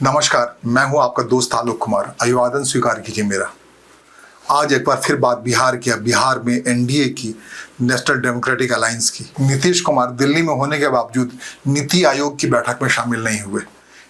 नमस्कार, मैं हूं आपका दोस्त आलोक कुमार। अभिवादन स्वीकार कीजिए मेरा। आज एक बार फिर बात बिहार की है। बिहार में एनडीए की, नेशनल डेमोक्रेटिक अलायंस की। नीतीश कुमार दिल्ली में होने के बावजूद नीति आयोग की बैठक में शामिल नहीं हुए।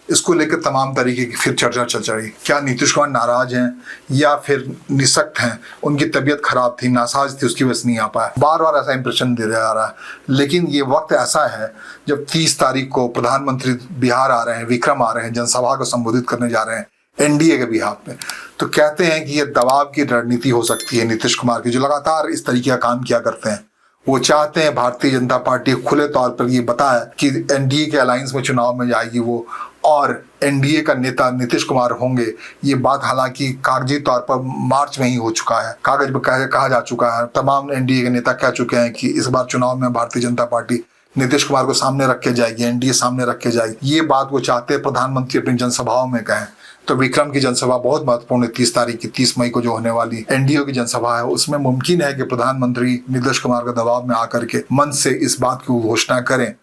इसको लेकर तमाम तरीके की फिर चर्चा चल रही। क्या नीतीश कुमार नाराज हैं या फिर निसक्त हैं, उनकी तबीयत खराब थी, नासाज थी, उसकी वजह से नहीं आ पाया। बार बार ऐसा इंप्रेशन दिया जा रहा है। लेकिन ये वक्त ऐसा है जब 30 तारीख को प्रधानमंत्री बिहार आ रहे हैं, विक्रम आ रहे हैं, जनसभा को संबोधित करने जा रहे हैं एनडीए के बिहाफ में। तो कहते हैं कि ये दबाव की रणनीति हो सकती है नीतीश कुमार की, जो लगातार इस तरीके का काम किया करते हैं। वो चाहते हैं भारतीय जनता पार्टी खुले तौर पर ये बताए कि एनडीए के अलायंस में चुनाव में जाएगी वो, और एनडीए का नेता नीतीश कुमार होंगे। ये बात हालांकि कागजी तौर पर मार्च में ही हो चुका है, कागज में कहा जा चुका है। तमाम एनडीए के नेता कह चुके हैं कि इस बार चुनाव में भारतीय जनता पार्टी नीतीश कुमार को सामने रख के जाएगी, एनडीए सामने रख के जाएगी। ये बात वो चाहते हैं प्रधानमंत्री अपनी जनसभाओं में कहें। तो विक्रम की जनसभा बहुत महत्वपूर्ण है, 30 तारीख की, 30 मई को जो होने वाली एनडीए की जनसभा है, उसमें मुमकिन है कि प्रधानमंत्री नीतीश कुमार के दबाव में आकर के मन से इस बात की घोषणा करें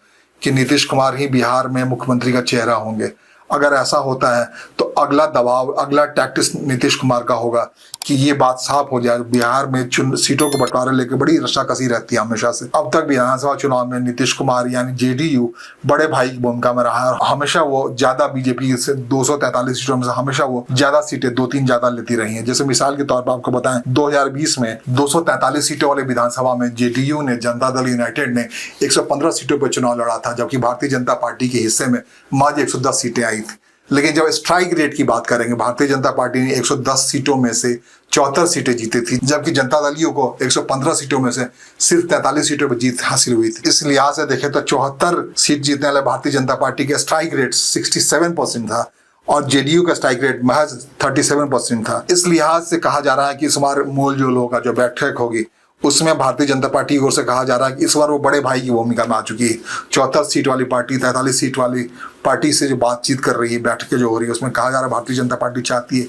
कि नीतीश कुमार ही बिहार में मुख्यमंत्री का चेहरा होंगे। अगर ऐसा होता है तो अगला दबाव, अगला टैक्टिस नीतीश कुमार का होगा कि ये बात साफ हो जाए। बिहार में सीटों को बंटवारा लेकर बड़ी रस्साकसी रहती है हमेशा से। अब तक विधानसभा चुनाव में नीतीश कुमार यानी जेडीयू बड़े भाई की भूमिका में रहा है। हमेशा वो ज्यादा बीजेपी से 243 सीटों में से हमेशा वो ज्यादा सीटें, 2-3 ज्यादा लेती रही है। जैसे मिसाल के तौर पर आपको बताएं, 2020 में 243 सीटों वाले विधानसभा में जेडीयू ने, जनता दल यूनाइटेड ने 115 सीटों पर चुनाव लड़ा था, जबकि भारतीय जनता पार्टी के हिस्से में मात्र 110 सीटें आई थी। लेकिन जब स्ट्राइक रेट की बात करेंगे, भारतीय जनता पार्टी ने 110 सीटों में से 74 सीटें जीती थी, जबकि जनता दलियों को 115 सीटों में से सिर्फ 43 सीटों पर जीत हासिल हुई थी। इस लिहाज से देखें तो 74 सीट जीतने वाले भारतीय जनता पार्टी का स्ट्राइक रेट 67% था और जेडीयू का स्ट्राइक रेट महज 37% था। इस लिहाज से कहा जा रहा है कि इस बार मोल जोल होगा, जो बैठक होगी उसमें भारतीय जनता पार्टी की ओर से कहा जा रहा है कि इस बार वो बड़े भाई की भूमिका में आ चुकी है। 74 सीट वाली पार्टी, 43 सीट वाली पार्टी से जो बातचीत कर रही है, बैठकें जो हो रही है, उसमें कहा जा रहा है भारतीय जनता पार्टी चाहती है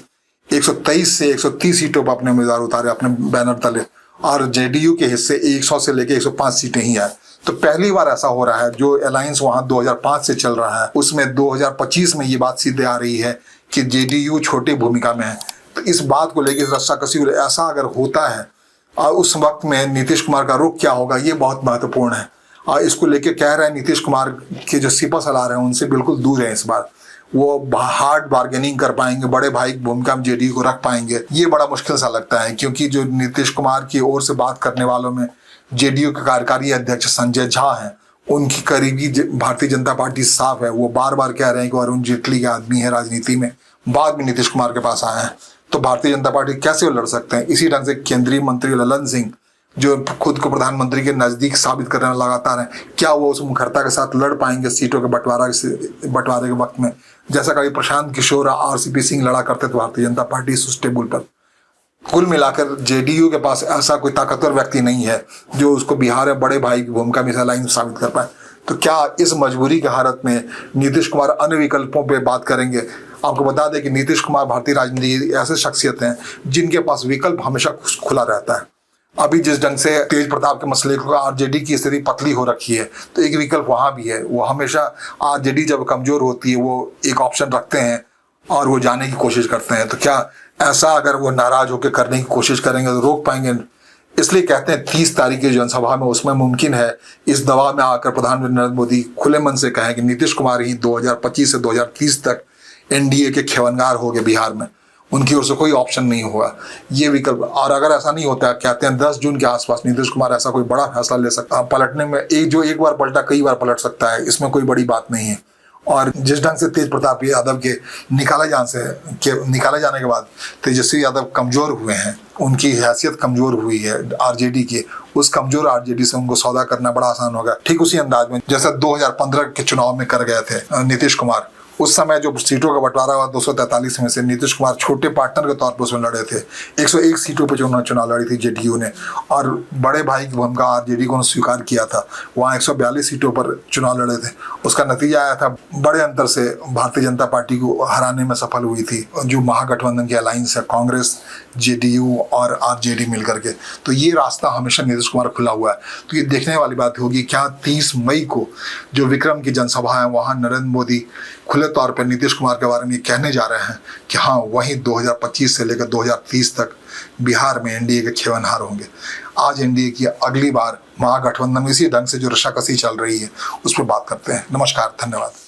123 से 130 सीटों पर अपने उम्मीदवार उतारे, अपने बैनर तले, और जेडीयू के हिस्से 100 से लेकर 105 सीटें ही आए। तो पहली बार ऐसा हो रहा है। जो अलायंस वहां 2005 से चल रहा है, उसमें 2025 में ये बात सीधे आ रही है कि जेडीयू छोटी भूमिका में है। तो इस बात को लेकर रस्साकसी ऐसा अगर होता है और उस वक्त में नीतीश कुमार का रुख क्या होगा, ये बहुत महत्वपूर्ण है। और इसको लेके कह रहे हैं नीतीश कुमार के जो सिपा सलाह रहे हैं उनसे बिल्कुल दूर है। इस बार वो हार्ड बार्गेनिंग कर पाएंगे, बड़े भाई की भूमिका में जेडीयू को रख पाएंगे, ये बड़ा मुश्किल सा लगता है। क्योंकि जो नीतीश कुमार की ओर से बात करने वालों में जेडीयू के कार्यकारी अध्यक्ष संजय झा हैं, उनकी करीबी भारतीय जनता पार्टी साफ है। वो बार बार कह रहे हैं कि अरुण जेटली के आदमी है राजनीति में, बाद में नीतीश कुमार के पास आए हैं। तो भारतीय जनता पार्टी कैसे लड़ सकते हैं? इसी ढंग से केंद्रीय मंत्री ललन सिंह, जो खुद को प्रधानमंत्री के नजदीक साबित करने में लगातार है, क्या वो उस मुखरता के साथ लड़ पाएंगे सीटों के बंटवारे के वक्त में, जैसा कभी प्रशांत किशोर और आरसीपी सिंह लड़ा करते थे भारतीय जनता पार्टी उस टेबल पर? कुल मिलाकर जेडीयू के पास ऐसा कोई ताकतवर व्यक्ति नहीं है जो उसको बिहार में बड़े भाई की भूमिका में लाइन साबित कर पाए। तो क्या इस मजबूरी की हालत में नीतीश कुमार अन्य विकल्पों पर बात करेंगे? आपको बता दें कि नीतीश कुमार भारतीय राजनीति ऐसे शख्सियत हैं जिनके पास विकल्प हमेशा खुला रहता है। अभी जिस ढंग से तेज प्रताप के मसले को आरजेडी की स्थिति पतली हो रखी है, तो एक विकल्प वहां भी है। वो हमेशा आरजेडी जब कमजोर होती है वो एक ऑप्शन रखते हैं और वो जाने की कोशिश करते हैं। तो क्या ऐसा अगर वो नाराज होकर करने की कोशिश करेंगे तो रोक पाएंगे? इसलिए कहते हैं 30 तारीख की जनसभा में, उसमें मुमकिन है इस दबाव में आकर प्रधानमंत्री नरेंद्र मोदी खुले मन से कहें कि नीतीश कुमार ही 2025 से 2030 तक एनडीए के खेवनगार हो गए बिहार में, उनकी ओर से कोई ऑप्शन नहीं होगा, ये विकल्प। और अगर ऐसा नहीं होता, कहते हैं 10 जून के आसपास नीतीश कुमार ऐसा कोई बड़ा फैसला ले सकता है। पलटने में एक बार पलटा कई बार पलट सकता है, इसमें कोई बड़ी बात नहीं है। और जिस ढंग से तेज प्रताप यादव के निकाले जाने के बाद तेजस्वी यादव कमजोर हुए हैं, उनकी हैसियत कमजोर हुई है आरजेडी की, उस कमजोर आरजेडी से उनको सौदा करना बड़ा आसान होगा। ठीक उसी अंदाज में जैसा 2015 के चुनाव में कर गए थे नीतीश कुमार। उस समय जो सीटों का बंटवारा हुआ 243 में से नीतीश कुमार छोटे पार्टनर के तौर पर उसमें लड़े थे। 101 सीटों पर जो चुनाव लड़ी थी जेडीयू ने, और बड़े भाई की भूमिका आरजेडी को स्वीकार किया था। वहाँ 142 सीटों पर चुनाव लड़े थे। उसका नतीजा आया था, बड़े अंतर से भारतीय जनता पार्टी को हराने में सफल हुई थी जो महागठबंधन की अलायंस है, कांग्रेस, जेडीयू और आरजेडी मिलकर के। तो ये रास्ता हमेशा नीतीश कुमार खुला हुआ है। तो ये देखने वाली बात होगी क्या 30 मई को जो विक्रम की जनसभा है वहाँ नरेंद्र मोदी खुले खुले तौर पर नीतीश कुमार के बारे में ये कहने जा रहे हैं कि हाँ, वहीं 2025 से लेकर 2030 तक बिहार में एनडीए के खेवनहार होंगे। आज एनडीए की अगली बार महागठबंधन में इसी ढंग से जो रस्साकसी चल रही है उस पर बात करते हैं। नमस्कार, धन्यवाद।